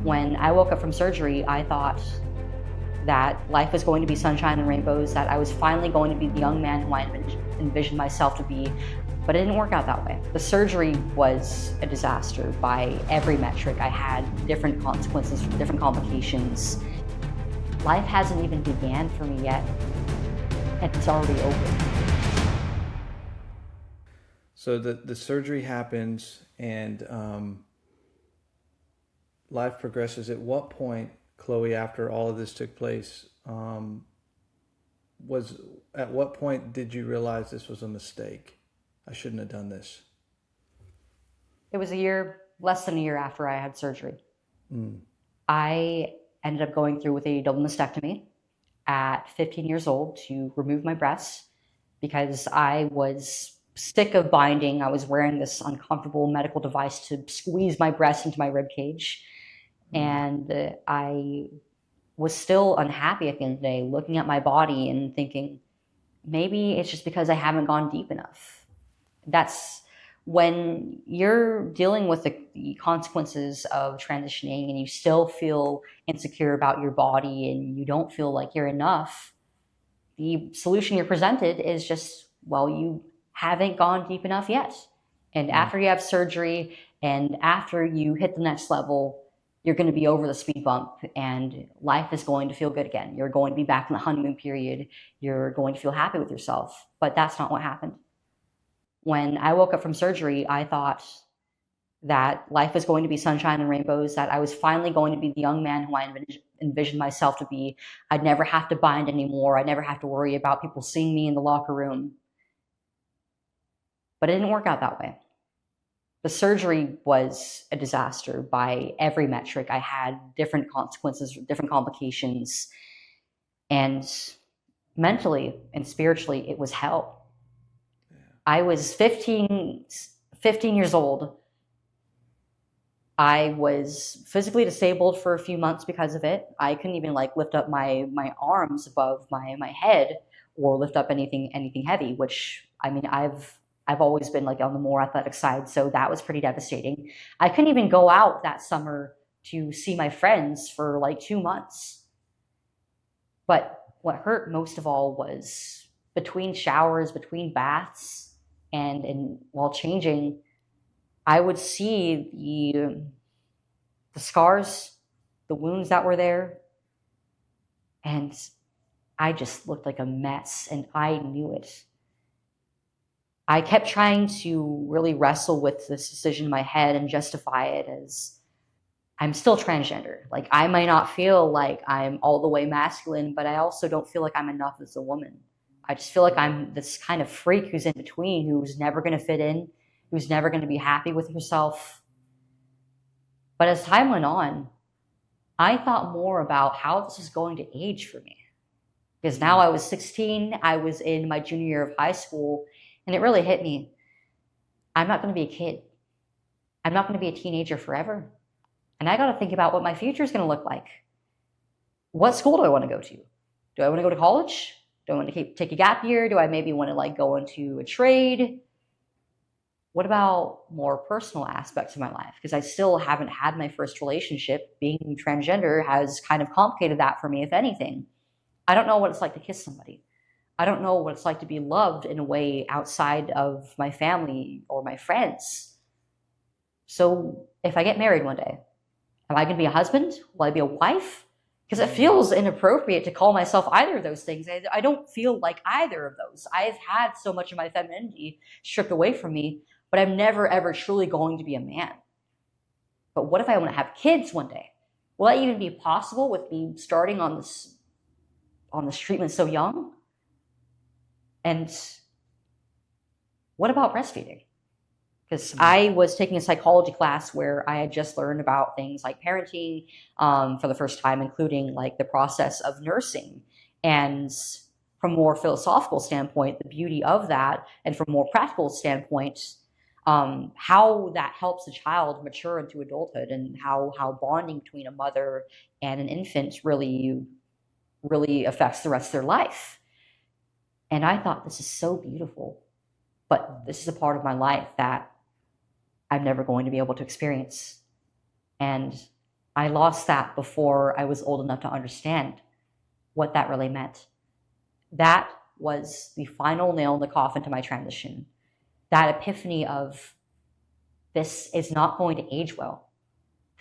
When I woke up from surgery, I thought that life was going to be sunshine and rainbows, that I was finally going to be the young man who I envisioned myself to be, but it didn't work out that way. The surgery was a disaster by every metric. I had different consequences, different complications. Life hasn't even began for me yet, and it's already over. So the surgery happens and life progresses. At what point, Chloe, after all of this took place, was at what point did you realize this was a mistake? I shouldn't have done this. It was less than a year after I had surgery. Mm. I ended up going through with a double mastectomy at 15 years old to remove my breasts because I was sick of binding. I was wearing this uncomfortable medical device to squeeze my breast into my rib cage. And I was still unhappy at the end of the day, looking at my body and thinking, maybe it's just because I haven't gone deep enough. That's when you're dealing with the consequences of transitioning and you still feel insecure about your body and you don't feel like you're enough. The solution you're presented is just, well, you haven't gone deep enough yet. And after you have surgery and after you hit the next level, you're going to be over the speed bump and life is going to feel good again. You're going to be back in the honeymoon period. You're going to feel happy with yourself. But that's not what happened. When I woke up from surgery, I thought that life was going to be sunshine and rainbows, that I was finally going to be the young man who I envisioned myself to be. I'd never have to bind anymore. I'd never have to worry about people seeing me in the locker room. But it didn't work out that way. The surgery was a disaster by every metric. I had different consequences, different complications, and mentally and spiritually, it was hell. I was 15 years old. I was physically disabled for a few months because of it. I couldn't even lift up my arms above my head or lift up anything heavy, which I mean I've always been on the more athletic side, so that was pretty devastating. I couldn't even go out that summer to see my friends for 2 months. But what hurt most of all was between showers, between baths, and while changing, I would see the scars, the wounds that were there, and I just looked like a mess, and I knew it. I kept trying to really wrestle with this decision in my head and justify it as I'm still transgender. I might not feel like I'm all the way masculine, but I also don't feel like I'm enough as a woman. I just feel like I'm this kind of freak who's in between, who's never going to fit in, who's never going to be happy with herself. But as time went on, I thought more about how this was going to age for me. Because now I was 16, I was in my junior year of high school, and it really hit me. I'm not going to be a kid. I'm not going to be a teenager forever. And I got to think about what my future is going to look like. What school do I want to go to? Do I want to go to college? Do I want to take a gap year? Do I maybe want to go into a trade? What about more personal aspects of my life? Because I still haven't had my first relationship. Being transgender has kind of complicated that for me, if anything. I don't know what it's like to kiss somebody. I don't know what it's like to be loved in a way outside of my family or my friends. So if I get married one day, am I going to be a husband? Will I be a wife? Because it feels inappropriate to call myself either of those things. I don't feel like either of those. I've had so much of my femininity stripped away from me, but I'm never, ever truly going to be a man. But what if I want to have kids one day? Will that even be possible with me starting on this treatment so young? And what about breastfeeding? Because I was taking a psychology class where I had just learned about things like parenting for the first time, including the process of nursing. And from a more philosophical standpoint, the beauty of that, and from a more practical standpoint, how that helps a child mature into adulthood, and how bonding between a mother and an infant really affects the rest of their life. And I thought, this is so beautiful, but this is a part of my life that I'm never going to be able to experience. And I lost that before I was old enough to understand what that really meant. That was the final nail in the coffin to my transition. That epiphany of this is not going to age well.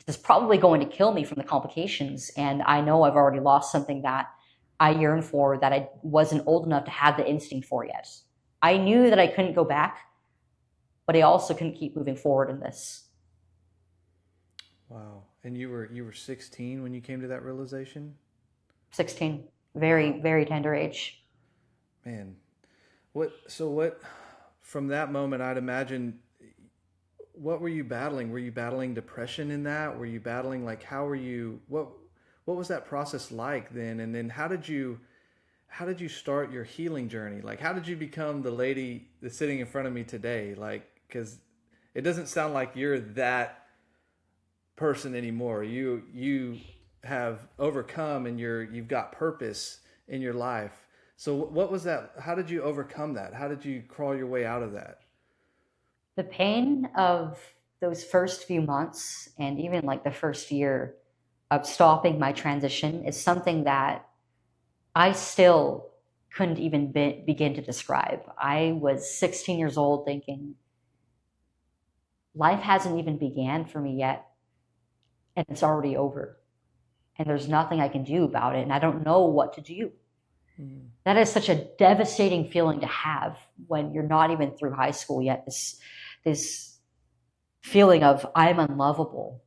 This is probably going to kill me from the complications. And I know I've already lost something that I yearn for, that I wasn't old enough to have the instinct for yet. I knew that I couldn't go back, but I also couldn't keep moving forward in this. Wow. And you were 16 when you came to that realization? 16, Wow. very, very tender age. Man. What from that moment I'd imagine, what were you battling? Were you battling depression in that? Were you battling, like, how were you what was that process like then? And then how did you start your healing journey? Like, how did you become the lady that's sitting in front of me today? Like, cuz it doesn't sound like you're that person anymore. You have overcome, and you've got purpose in your life. So what was that? How did you overcome that? How did you crawl your way out of that? The pain of those first few months and even like the first year of stopping my transition is something that I still couldn't even begin to describe. I was 16 years old thinking, life hasn't even began for me yet, and it's already over. And there's nothing I can do about it, and I don't know what to do. Mm. That is such a devastating feeling to have when you're not even through high school yet. This feeling of I'm unlovable,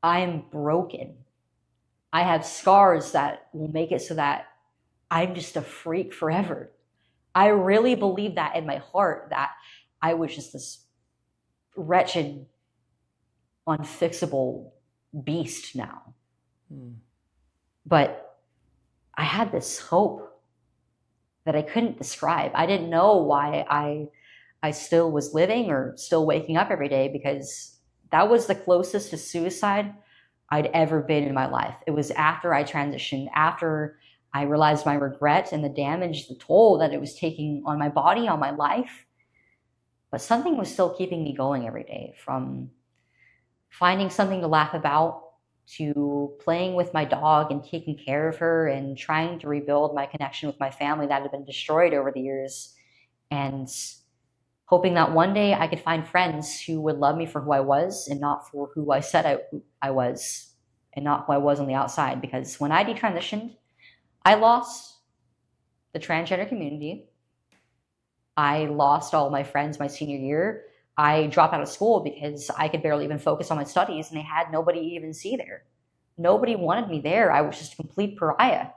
I'm broken, I have scars that will make it so that I'm just a freak forever. I really believe that in my heart, that I was just this wretched, unfixable beast now. Mm. But I had this hope that I couldn't describe. I didn't know why I still was living or still waking up every day, because that was the closest to suicide I'd ever been in my life. It was after I transitioned, after I realized my regret and the damage, the toll that it was taking on my body, on my life. But something was still keeping me going every day, from finding something to laugh about to playing with my dog and taking care of her and trying to rebuild my connection with my family that had been destroyed over the years, and hoping that one day I could find friends who would love me for who I was and not for who I said I was, and not who I was on the outside. Because when I detransitioned, I lost the transgender community. I lost all my friends my senior year. I dropped out of school because I could barely even focus on my studies, and they had nobody to even see there. Nobody wanted me there. I was just a complete pariah.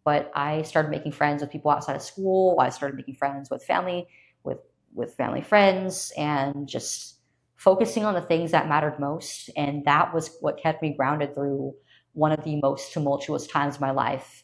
But I started making friends with people outside of school. I started making friends with family, with family friends, and just focusing on the things that mattered most. And that was what kept me grounded through one of the most tumultuous times of my life.